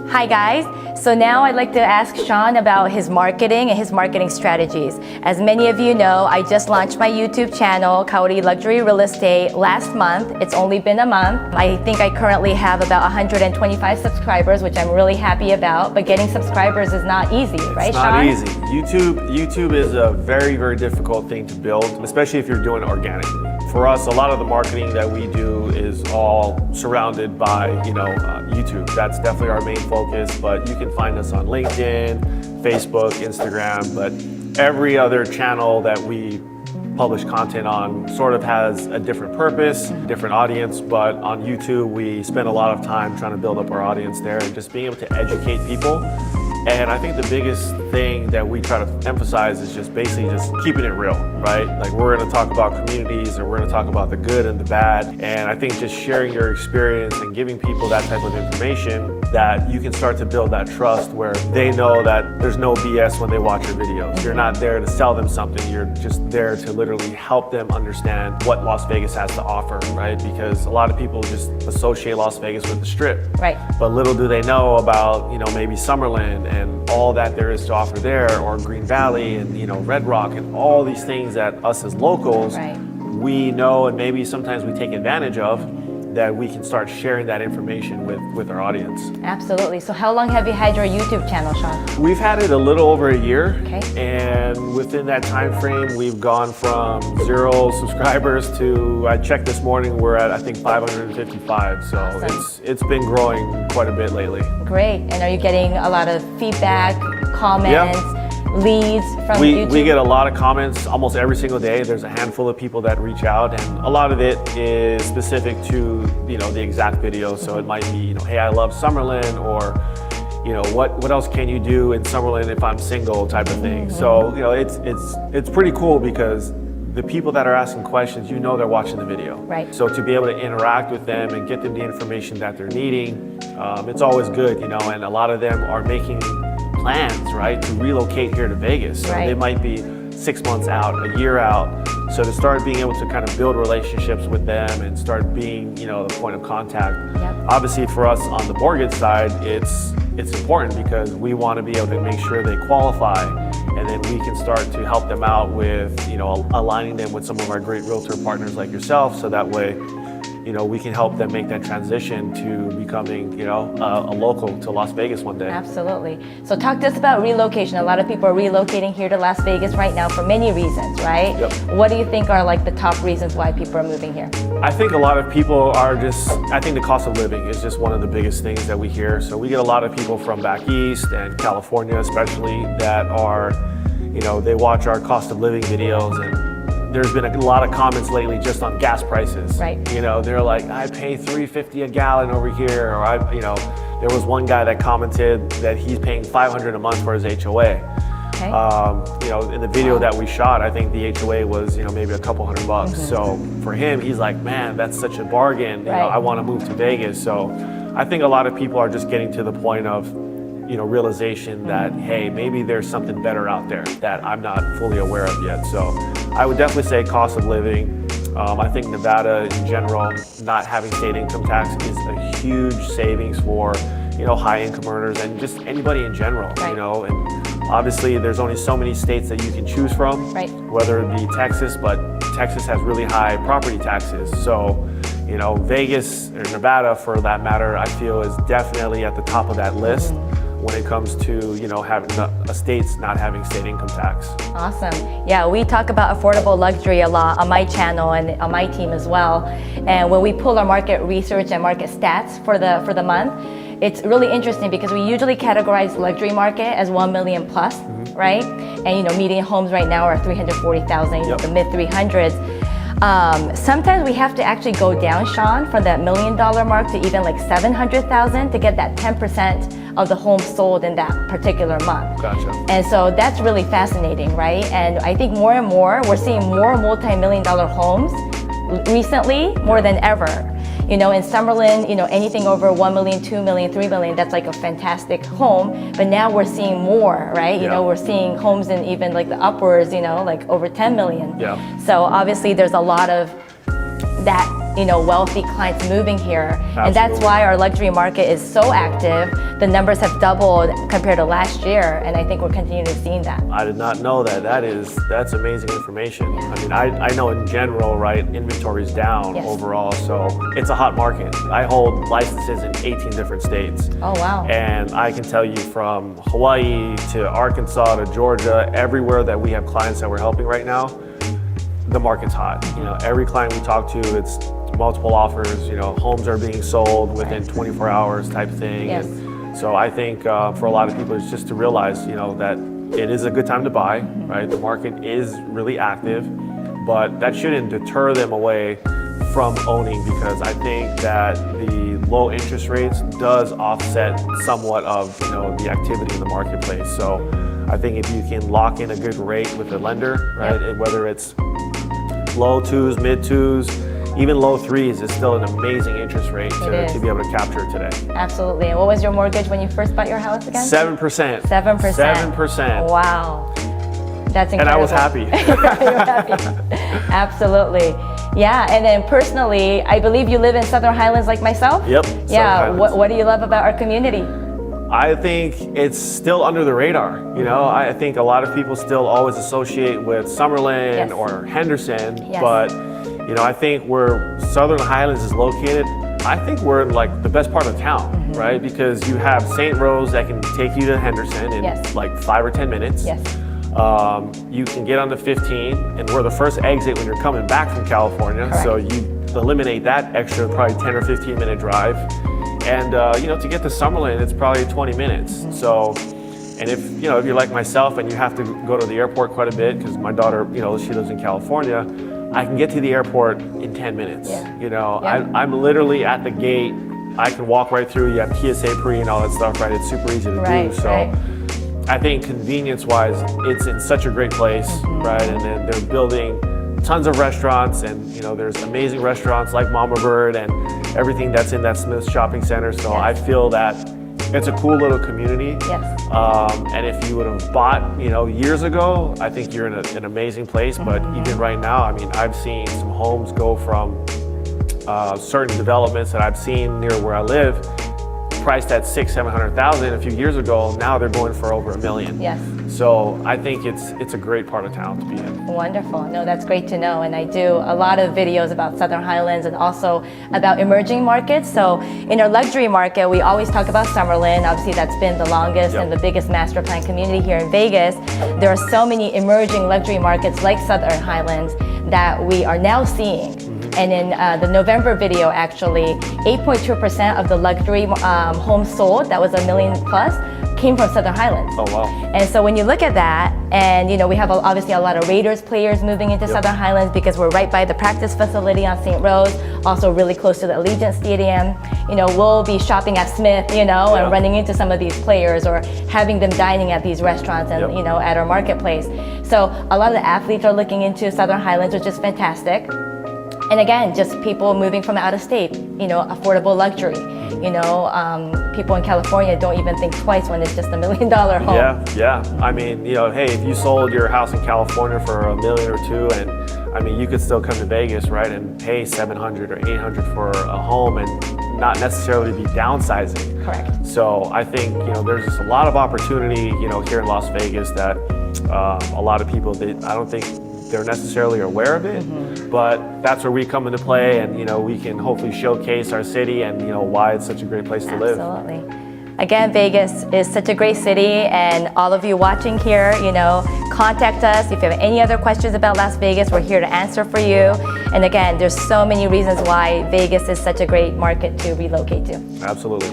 Hi guys, so now I'd like to ask Sean about his marketing and his marketing strategies. As many of you know, I just launched my YouTube channel, Kaori Luxury Real Estate, last month. It's only been a month. I think I currently have about 125 subscribers, which I'm really happy about, but getting subscribers is not easy, right, Sean? It's not easy. YouTube is a very, very difficult thing to build, especially if you're doing it organically. For us, a lot of the marketing that we do is all surrounded by, YouTube. That's definitely our main focus, but you can find us on LinkedIn, Facebook, Instagram, but every other channel that we publish content on sort of has a different purpose, different audience, but on YouTube, we spend a lot of time trying to build up our audience there and just being able to educate people. And I think the biggest thing that we try to emphasize is just basically just keeping it real, right? Like we're gonna talk about communities and we're gonna talk about the good and the bad. And I think just sharing your experience and giving people that type of information that you can start to build that trust where they know that there's no BS when they watch your videos. You're not there to sell them something, you're just there to literally help them understand what Las Vegas has to offer, right? Because a lot of people just associate Las Vegas with the Strip. Right. But little do they know about, maybe Summerlin and all that there is to offer there, or Green Valley and Red Rock and all these things that us as locals, we know and maybe sometimes we take advantage of, that we can start sharing that information with our audience. Absolutely. So how long have you had your YouTube channel, Sean? We've had it a little over a year. Okay. And within that time frame, we've gone from 0 subscribers to, I checked this morning, we're at I think 555. So awesome. it's been growing quite a bit lately. Great. And are you getting a lot of feedback, comments, leads from YouTube? We get a lot of comments almost every single day. There's a handful of people that reach out, and a lot of it is specific to the exact video. So it might be hey, I love Summerlin, or what else can you do in Summerlin if I'm single, type of thing. So it's pretty cool because the people that are asking questions, they're watching the video. Right. So to be able to interact with them and get them the information that they're needing, it's always good, and a lot of them are making plans, right, to relocate here to Vegas. So they might be 6 months out, a year out. So to start being able to kind of build relationships with them and start being, the point of contact. Obviously for us on the mortgage side, it's important because we want to be able to make sure they qualify, and then we can start to help them out with, aligning them with some of our great realtor partners like yourself, so that way we can help them make that transition to becoming, a local to Las Vegas one day. Absolutely. So talk to us about relocation. A lot of people are relocating here to Las Vegas right now for many reasons, right? Yep. What do you think are like the top reasons why people are moving here? I think a lot of people are I think the cost of living is just one of the biggest things that we hear. So we get a lot of people from back east and California especially that are, they watch our cost of living videos, and there's been a lot of comments lately just on gas prices. Right. They're like, I pay $3.50 a gallon over here, or there was one guy that commented that he's paying $500 a month for his HOA. Okay. In the video that we shot, I think the HOA was, maybe a couple $100. So for him, he's like, man, that's such a bargain. I want to move to Vegas. So I think a lot of people are just getting to the point of, realization that, hey, maybe there's something better out there that I'm not fully aware of yet. So I would definitely say cost of living. I think Nevada in general, not having state income tax is a huge savings for, high income earners and just anybody in general, and obviously there's only so many states that you can choose from, whether it be Texas, but Texas has really high property taxes. So, Vegas or Nevada for that matter, I feel is definitely at the top of that list when it comes to, having states not having state income tax. Awesome. Yeah, we talk about affordable luxury a lot on my channel and on my team as well. And when we pull our market research and market stats for the month, it's really interesting because we usually categorize luxury market as 1 million plus, right? And median homes right now are 340,000, the mid 300s. Sometimes we have to actually go down, Sean, from that $1 million mark to even like 700,000 to get that 10% of the homes sold in that particular month. Gotcha. And so that's really fascinating, right? And I think more and more we're seeing more multi-million-dollar homes recently, more than ever. In Summerlin, anything over 1 million, 2 million, 3 million, that's like a fantastic home. But now we're seeing more, right? We're seeing homes in even like the upwards, like over 10 million. Yeah. So obviously there's a lot of that wealthy clients moving here. Absolutely. And that's why our luxury market is so active. The numbers have doubled compared to last year, and I think we're continuing to see that. I did not know that. That's amazing information. I mean, I know in general, right, inventory is down overall, so it's a hot market. I hold licenses in 18 different states. Oh, wow. And I can tell you from Hawaii to Arkansas to Georgia, everywhere that we have clients that we're helping right now, the market's hot. Every client we talk to, it's multiple offers, homes are being sold within 24 hours type thing. Yes. And so I think for a lot of people, it's just to realize, that it is a good time to buy, right? The market is really active, but that shouldn't deter them away from owning, because I think that the low interest rates does offset somewhat of the activity in the marketplace. So I think if you can lock in a good rate with the lender, right, and whether it's low twos, mid twos, even low threes is still an amazing interest rate to be able to capture today. Absolutely. And what was your mortgage when you first bought your house again? 7%. 7%. 7%. Wow. That's incredible. And I was happy. You were happy. Absolutely. Yeah, and then personally, I believe you live in Southern Highlands like myself? Yep. Yeah, what do you love about our community? I think it's still under the radar. I think a lot of people still always associate with Summerlin or Henderson, but I think where Southern Highlands is located, I think we're in like the best part of town, right? Because you have St. Rose that can take you to Henderson in like 5 or 10 minutes. Yes. You can get on the 15, and we're the first exit when you're coming back from California. Correct. So you eliminate that extra probably 10 or 15 minute drive. And to get to Summerlin, it's probably 20 minutes. So, and if you're like myself and you have to go to the airport quite a bit, because my daughter, she lives in California, I can get to the airport in 10 minutes. I'm literally at the gate. I can walk right through. You have TSA pre and all that stuff, right? It's super easy to do. So I think convenience-wise, it's in such a great place, right? And then they're building tons of restaurants, and there's amazing restaurants like Mama Bird and everything that's in that Smith shopping center. So I feel that it's a cool little community. Yes. And if you would have bought, years ago, I think you're in an amazing place. But even right now, I mean, I've seen some homes go from certain developments that I've seen near where I live, priced at $600,000-700,000 a few years ago. Now they're going for over $1 million. Yes. So I think it's a great part of town to be in. Wonderful. No, that's great to know. And I do a lot of videos about Southern Highlands and also about emerging markets. So in our luxury market, we always talk about Summerlin. Obviously, that's been the longest and the biggest master plan community here in Vegas. There are so many emerging luxury markets like Southern Highlands that we are now seeing. And in the November video, actually, 8.2% of the luxury homes sold, that was $1 million plus, came from Southern Highlands. Oh, wow. And so when you look at that, and we have obviously a lot of Raiders players moving into Southern Highlands because we're right by the practice facility on St. Rose, also really close to the Allegiant Stadium. We'll be shopping at Smith, and running into some of these players or having them dining at these restaurants and, at our marketplace. So a lot of the athletes are looking into Southern Highlands, which is fantastic. And again, just people moving from out of state, affordable luxury. People in California don't even think twice when it's just $1 million home. Yeah. I mean, hey, if you sold your house in California for $1 million or $2 million, and I mean, you could still come to Vegas, right, and pay $700 or $800 for a home and not necessarily be downsizing. Correct. So I think, there's just a lot of opportunity, here in Las Vegas that a lot of people, I don't think they're necessarily aware of it, but that's where we come into play, and we can hopefully showcase our city and why it's such a great place to live. Absolutely. Again, Vegas is such a great city, and all of you watching here, contact us if you have any other questions about Las Vegas. We're here to answer for you. And again, there's so many reasons why Vegas is such a great market to relocate to. Absolutely.